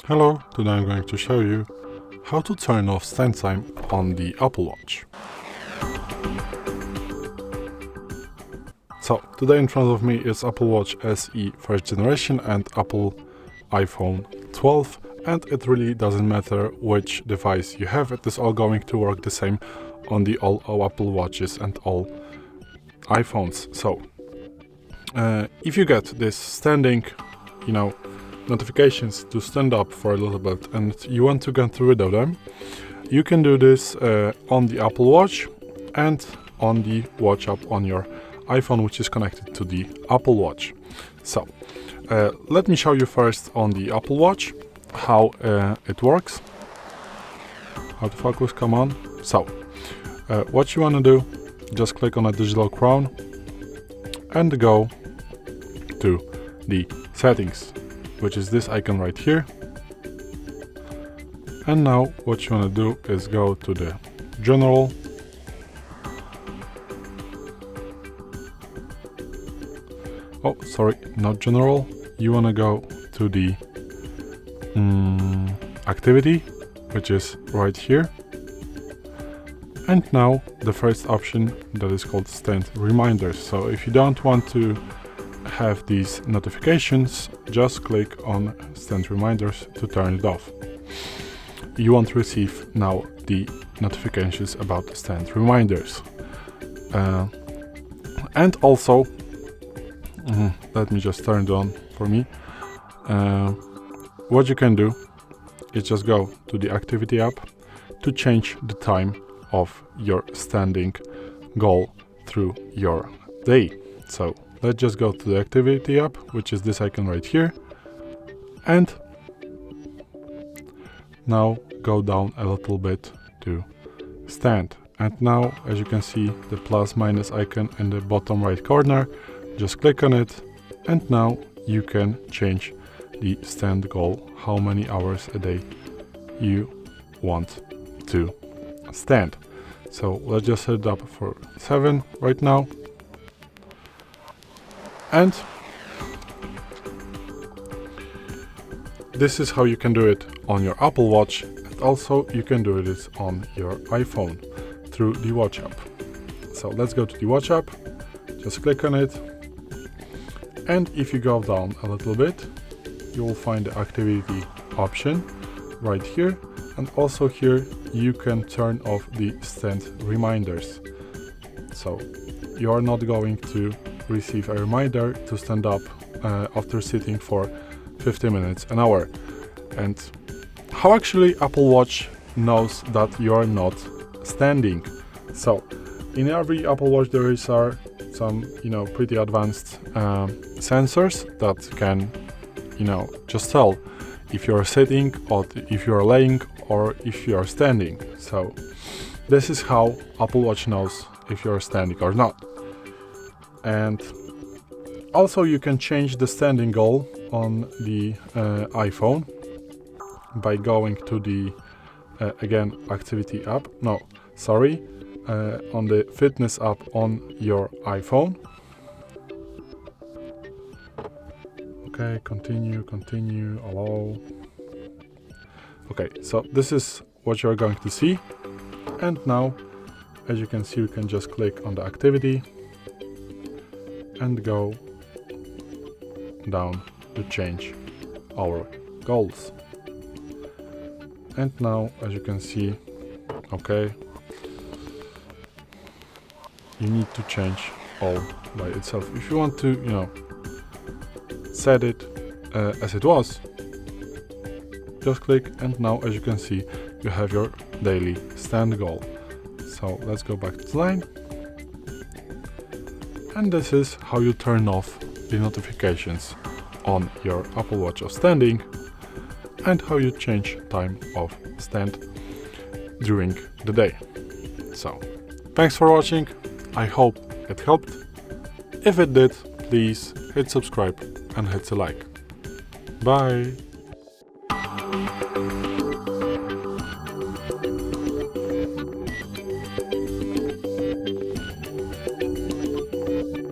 Hello, today I'm going to show you how to turn off stand time on the Apple Watch. So today in front of me is Apple Watch SE first generation and Apple iPhone 12, and it really doesn't matter which device you have, it is all going to work the same on the all Apple Watches and all iPhones. So if you get this standing, notifications to stand up for a little bit and you want to get rid of them, you can do this on the Apple Watch and on the watch app on your iPhone, which is connected to the Apple Watch. So let me show you first on the Apple Watch how it works. How to focus, come on. So what you want to do, just click on a digital crown and go to the settings, which is this icon right here. And now what you want to do is go to the general, not general, you want to go to the activity, which is right here. And now the first option, that is called stand reminders. So if you don't want to have these notifications, just click on stand reminders to turn it off. You won't receive now the notifications about stand reminders. And also, let me just turn it on for me. What you can do is just go to the activity app to change the time of your standing goal through your day. So let's just go to the activity app, which is this icon right here, and now go down a little bit to stand. And now, as you can see, the plus minus icon in the bottom right corner, just click on it, and now you can change the stand goal, how many hours a day you want to stand. So let's just set it up for 7 right now. And this is how you can do it on your Apple Watch, and also you can do this on your iPhone through the watch app. So let's go to the watch app, just click on it, and if you go down a little bit, you will find the activity option right here, and also here you can turn off the stand reminders. So you are not going to receive a reminder to stand up after sitting for 50 minutes, an hour. And how actually Apple Watch knows that you are not standing? So in every Apple Watch there are some pretty advanced sensors that can just tell if you're sitting or if you're laying or if you're standing. So this is how Apple Watch knows if you're standing or not. And also you can change the standing goal on the iPhone by going to the again activity app, on the fitness app on your iPhone. Okay, continue, allow. Okay, so this is what you're going to see. And now, as you can see, you can just click on the activity and go down to change our goals. And now, as you can see, okay, you need to change all by itself. If you want to, set it as it was, just click, and now, as you can see, you have your daily stand goal. So let's go back to the line. And this is how you turn off the notifications on your Apple Watch of standing, and how you change time of stand during the day. So thanks for watching. I hope it helped. If it did, please hit subscribe and hit the like. Bye.